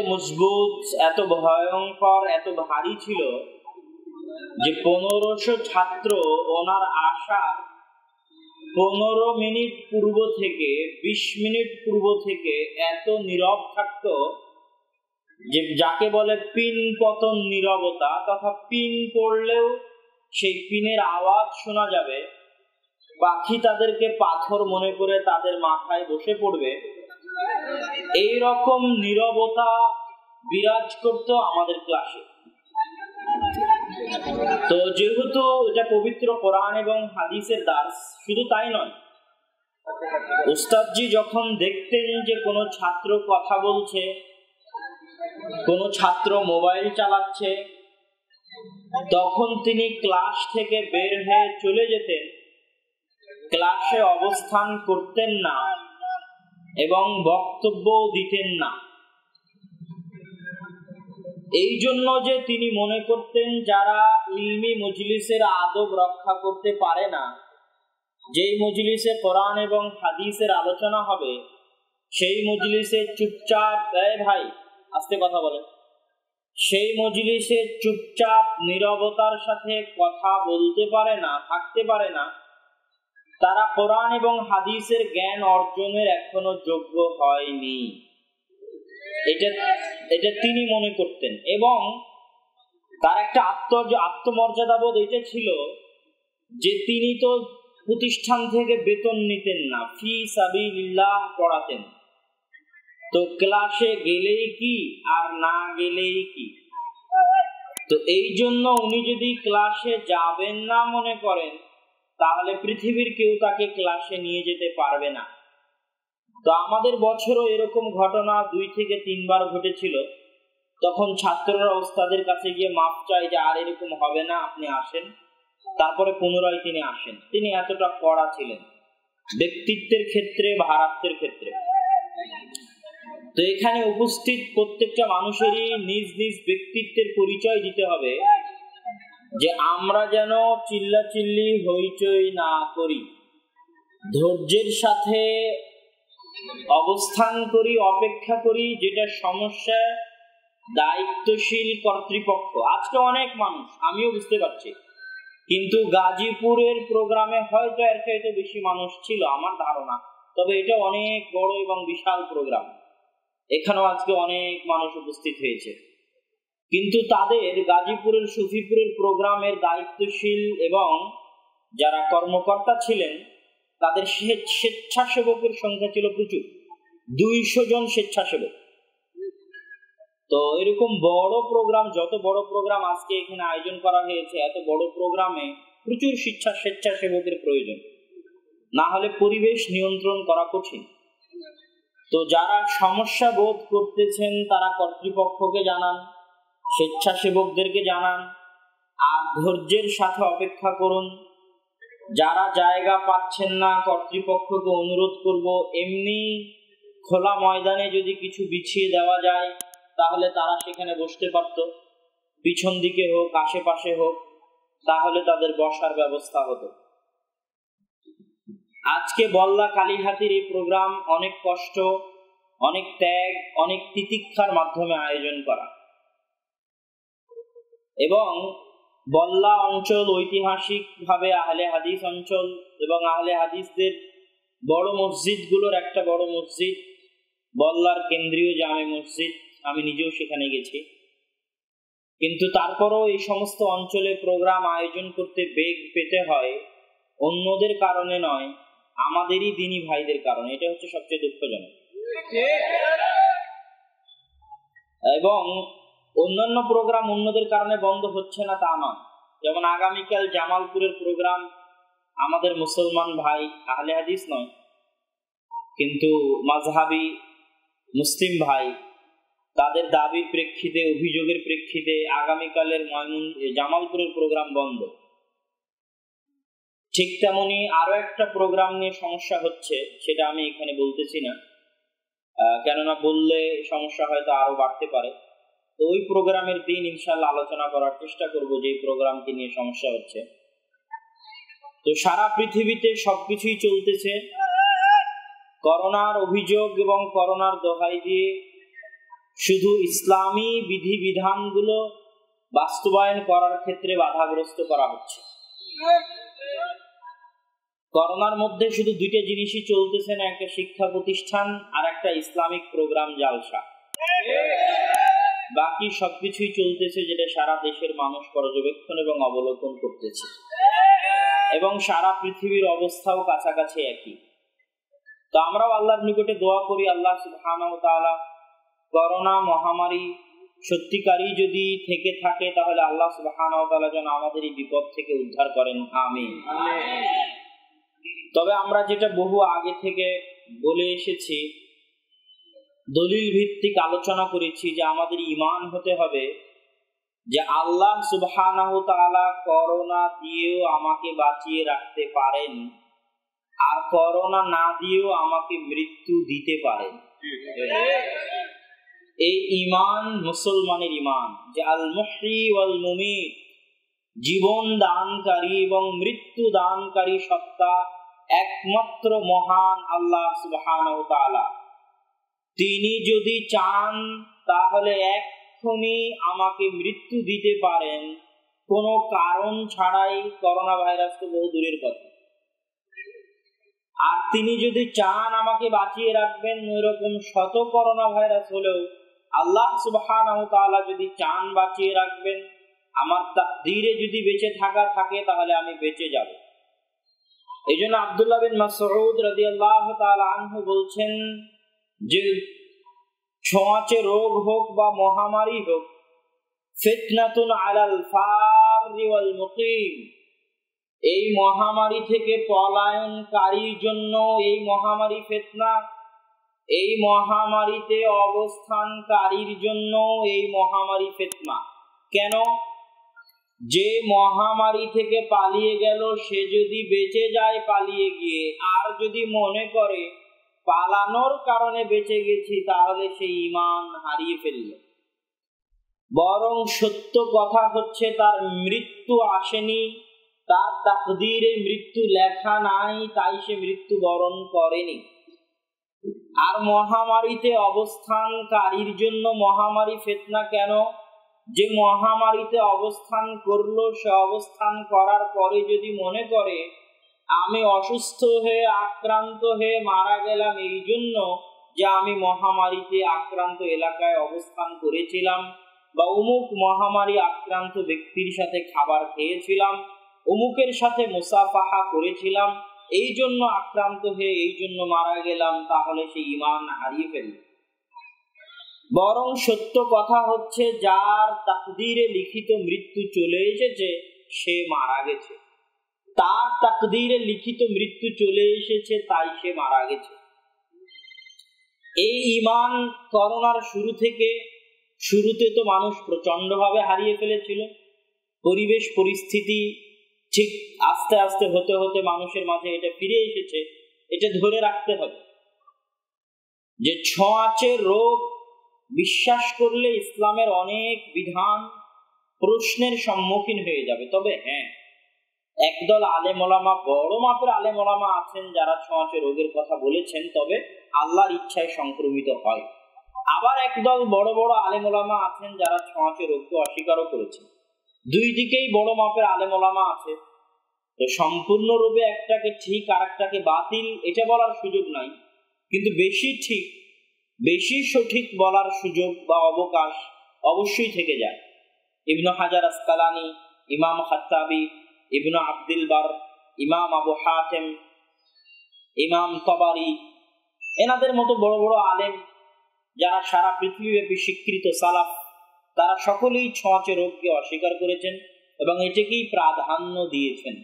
মজবুত, এত ভয়ঙ্কর, এত ভারী ছিল যে 1500 ছাত্র ওনার আসার 15 মিনিট পূর্ব থেকে 20 মিনিট পূর্ব থেকে এত নীরব থাকতো যে যাকে বলে পিন পতন নীরবতা, তথা পিন পড়লেও সেই পিনের আওয়াজ শোনা যাবে, পাখি তাদেরকে পাথর মনে করে তাদের মাথায় বসে পড়বে, এই রকম নীরবতা বিরাজ করতো আমাদের ক্লাসে। তো যেহেতু এটা পবিত্র কোরআন এবং হাদিসের দার্স, শুধু তাই নয়, উস্তাদজি যখন দেখতেন যে কোনো ছাত্র কথা বলছে, কোনো ছাত্র মোবাইল চালাচ্ছে, তখন তিনি ক্লাস থেকে বের হয়ে চলে যেতেন, ক্লাসে অবস্থান করতেন না এবং বক্তব্য দিতেন না। এই জন্য যে তিনি মনে করতেন যারা ইলমি মজলিসের আদব রক্ষা করতে পারে না, যেই মজলিসে কোরআন এবং হাদিসের আলোচনা হবে সেই মজলিসে চুপচাপ, ভাই আস্তে কথা বলে, সেই মজলিসে চুপচাপ নীরবতার সাথে কথা বলতে পারে না, থাকতে পারে না, তারা কোরআন এবং হাদিসের জ্ঞান অর্জনের এখনো যোগ্য হয়নি। এটা তিনি মনে করতেন। এবং তার একটা আত্মমর্যাদাবোধ এটা ছিল যে তিনি তো প্রতিষ্ঠান থেকে বেতন নিতেন না, ফি সাবিলিল্লাহ পড়াতেন। তো ক্লাসে গেলেই কি আর না গেলেই কি, তো এই জন্য উনি যদি ক্লাসে যাবেন না মনে করেন, তাহলে পৃথিবীর কেউ তাকে ক্লাসে নিয়ে যেতে পারবে না। তো আমাদের বছরও এরকম ঘটনা 2 থেকে 3 বার ঘটেছিল। তখন ছাত্ররা ওস্তাদের কাছে গিয়ে মাপ চায় যে আর এরকম হবে না, আপনি আসেন। তারপরে পুনরায় তিনি আসেন। তিনি এতটা কড়া ছিলেন ব্যক্তিত্বের ক্ষেত্রে, ভারাত্বের ক্ষেত্রে। তো এখানে উপস্থিত প্রত্যেকটা মানুষেরই নিজ নিজ ব্যক্তিত্বের পরিচয় দিতে হবে, যে আমরা যেন চিল্লাচিল্লি হইচই না করি, ধৈর্যের সাথে অবস্থান করি, অপেক্ষা করি। যেটা সমস্যা, দায়িত্বশীল কর্তৃপক্ষ, আজকে অনেক মানুষ, আমিও বুঝতে পারছি, কিন্তু গাজীপুরের প্রোগ্রামে হয়তো এর চাইতে বেশি মানুষ ছিল আমার ধারণা। তবে এটা অনেক বড় এবং বিশাল প্রোগ্রাম, এখানেও আজকে অনেক মানুষ উপস্থিত হয়েছে। কিন্তু তাদের গাজীপুরের সুফিপুরের প্রোগ্রামের দায়িত্বশীল এবং যারা কর্মকর্তা ছিলেন, তাদের স্বেচ্ছাসেবকের সংখ্যা ছিল প্রচুর, 200 জন স্বেচ্ছাসেবক। তো এরকম বড় প্রোগ্রাম, যত বড় প্রোগ্রাম আজকে এখানে আয়োজন করা হয়েছে, এত বড় প্রোগ্রামে প্রচুর স্বেচ্ছাসেবকের প্রয়োজন, না হলে পরিবেশ নিয়ন্ত্রণ করা কঠিন। তো যারা সমস্যা বোধ করতেছেন তারা কর্তৃপক্ষকে জানান, স্বেচ্ছাসেবকদেরকে জানান, আর ধৈর্যের সাথে অপেক্ষা করুন। যারা জায়গা পাচ্ছেন না, কর্তৃপক্ষকে অনুরোধ করব, এমনি খোলা ময়দানে যদি কিছু বিছিয়ে দেওয়া যায় তাহলে তারা সেখানে বসতে পারত, পিছন দিকে হোক আশেপাশে হোক, তাহলে তাদের বসার ব্যবস্থা হতো। আজকে বল্লা কালীহাতির এই প্রোগ্রাম অনেক কষ্ট, অনেক ত্যাগ, অনেক তিতিক্ষার মাধ্যমে আয়োজন করা। এবং বল্লা অঞ্চল ঐতিহাসিকভাবে আহলে হাদিস অঞ্চল, এবং আহলে হাদিসদের বড় মসজিদগুলোর একটা বড় মসজিদ বল্লার কেন্দ্রীয় জামে মসজিদ, আমি নিজেও সেখানে গেছি। কিন্তু তারপরও এই সমস্ত অঞ্চলে প্রোগ্রাম আয়োজন করতে বেগ পেতে হয় অন্যদের কারণে নয়, আমাদেরই দিনী ভাইদের কারণে। এটা হচ্ছে সবচেয়ে দুঃখজনক। এবং অন্যান্য প্রোগ্রাম অন্যদের কারণে বন্ধ হচ্ছে না তা নয়। যেমন আগামীকাল জামালপুরের প্রোগ্রাম, আমাদের মুসলমান ভাই, আহলে হাদিস নয় কিন্তু মাযহাবী মুসলিম ভাই, তাদের দাবির প্রেক্ষিতে, অভিযোগের প্রেক্ষিতে আগামীকালের জামালপুরের প্রোগ্রাম বন্ধ। ঠিক তেমনি আরো একটা প্রোগ্রাম নিয়ে সমস্যা হচ্ছে, সেটা আমি এখানে বলতেছি না, কেননা বললে সমস্যা হয়তো আরো বাড়তে পারে। তো ওই প্রোগ্রামের দিন ইনশাআল্লাহ আলোচনা করার চেষ্টা করব যে প্রোগ্রামটি নিয়ে সমস্যা হচ্ছে। তো সারা পৃথিবীতে সবকিছুই চলতেছে করোনার অভিযোগ এবং করোনার দোহাই দিয়ে শুধু ইসলামী বিধিবিধানগুলো বাস্তবায়ন করার ক্ষেত্রে বাধাগ্রস্ত করা হচ্ছে। করোনার মধ্যে শুধু দুইটা জিনিসই চলতেছে না, একটা শিক্ষা প্রতিষ্ঠান আর একটা ইসলামিক প্রোগ্রাম জালসা। বাকি সবকিছুই চলতেছে যেটা সারা দেশের মানুষ পর্যবেক্ষণ এবং অবলোকন করতেছে, এবং সারা পৃথিবীর অবস্থাও কাছাকাছি একই। তো আমরাও আল্লাহর নিকটে দোয়া করি, আল্লাহ সুবহানাহু ওয়া তাআলা করোনা মহামারী সত্যিকারই যদি থেকে থাকে তাহলে আল্লাহ সুবহানাহু ওয়া তাআলা যেন আমাদের এই বিপদ থেকে উদ্ধার করেন, আমিন। তবে আমরা যেটা বহু আগে থেকে বলে এসেছি, দলিল ভিত্তিক আলোচনা করেছি যে আমাদের ঈমান হতে হবে যে আল্লাহ সুবহানাহু ওয়া তাআলা করোনা দিয়েও আমাকে বাঁচিয়ে রাখতে পারেন, আর করোনা না দিয়েও আমাকে মৃত্যু দিতে পারেন। এই ঈমান মুসলমানের ঈমান যে আল মুহয়ি ওয়াল মুমীত, জীবন দানকারী এবং মৃত্যু দানকারী সত্তা একমাত্র মহান আল্লাহ সুবহানাহু ওয়া তাআলা। তিনি যদি চান তাহলে এক্ষুনি আমাকে মৃত্যু দিতে পারেন, কোনো কারণ ছাড়াই। করোনা ভাইরাস তো বহু দূরের কথা। আর তিনি যদি চান আমাকে বাঁচিয়ে রাখবেন, ওইরকম শত করোনা ভাইরাস হলেও আল্লাহ সুবহানাহু ওয়া তাআলা যদি চান বাঁচিয়ে রাখবেন, আমার তাকদীরে যদি বেঁচে থাকা থাকে তাহলে আমি বেঁচে যাব। এই জন্য আব্দুল্লাহ বিন মাসউদ রাদিয়াল্লাহু তাআলা আনহু বলছেন যে ছোঁয়াচে রোগ হোক বা মহামারী হোক, ফিতনাতুন আলাল ফারি ওয়াল মুকিম, এই মহামারী থেকে পলায়নকারীর জন্য এই মহামারী ফিতনা, এই মহামারীতে অবস্থানকারীর জন্য এই মহামারী ফিতনা। কেন? যে মহামারী থেকে পালিয়ে গেল সে যদি বেঁচে যায় পালিয়ে গিয়ে, আর যদি মনে করে পালানোর কারণে বেঁচে গেছি, তাহলে সে ঈমান হারিয়ে ফেলল। বরং সত্য কথা হচ্ছে তার মৃত্যু আসেনি, তার তাকদীরে মৃত্যু লেখা নাই, তাই সে মৃত্যু বরণ করেনি। আর মহামারীতে অবস্থানকারীর জন্য মহামারী ফিতনা কেন? যে মহামারীতে অবস্থান করলো, সে অবস্থান করার পরে যদি মনে করে আমি অসুস্থ হয়ে আক্রান্ত হয়ে মারা গেলাম এই জন্য যে আমি মহামারীতে আক্রান্ত এলাকায় অবস্থান করেছিলাম, বা অমুক মহামারী আক্রান্ত ব্যক্তির সাথে খাবার খেয়েছিলাম, অমুকের সাথে মুসাফাহা করেছিলাম, এই জন্য আক্রান্ত হয়ে এই জন্য মারা গেলাম, তাহলে সে ঈমান হারিয়ে ফেলল। বরং সত্য কথা হচ্ছে যার তাকদীরে লিখিত মৃত্যু চলে এসেছে সে মারা গেছে, তার তাকদীরে লিখিত মৃত্যু চলে এসেছে তাই সে মারা গেছে। এই ঈমান করোনার শুরুতে তো মানুষ প্রচন্ডভাবে হারিয়ে ফেলেছিল। পরিবেশ পরিস্থিতি ঠিক আস্তে আস্তে হতে হতে মানুষের মাঝে এটা ফিরে এসেছে। এটা ধরে রাখতে হবে যে ছোঁয়াচে রোগ বিশ্বাস করলে ইসলামের অনেক বিধান প্রশ্নের সম্মুখীন হয়ে যাবে। তবে হ্যাঁ, একদল আলেম ওলামা, বড় মাপের আলেম ওলামা আছেন যারা ছোঁয়াচে রোগের কথা বলেছেন, তবে আল্লাহর ইচ্ছায় সংক্রমিত হয়। আবার একদল বড় বড় আলেম ওলামা আছেন যারা ছোঁয়াচে রোগকে অস্বীকারও করেছেন। দুই দিকেই বড় মাপের আলেম ওলামা আছে। তো সম্পূর্ণরূপে একটাকে ঠিক আর একটাকে বাতিল এটা বলার সুযোগ নাই, কিন্তু বেশি ঠিক বেশি সঠিক বলার সুযোগ বা অবকাশ অবশ্যই থেকে যায়। ইবনে হাজার আসকালানি, ইমাম খাত্তাবি, ইবনে আব্দুল বার, ইমাম আবু হাতেম, ইমাম তবারি, এনাদের মতো বড় বড় আলেম যারা সারা পৃথিবীব্যাপী স্বীকৃত সালাফ, তারা সকলেই ছোঁয়াচে রোগকে অস্বীকার করেছেন এবং এটাকেই প্রাধান্য দিয়েছেন।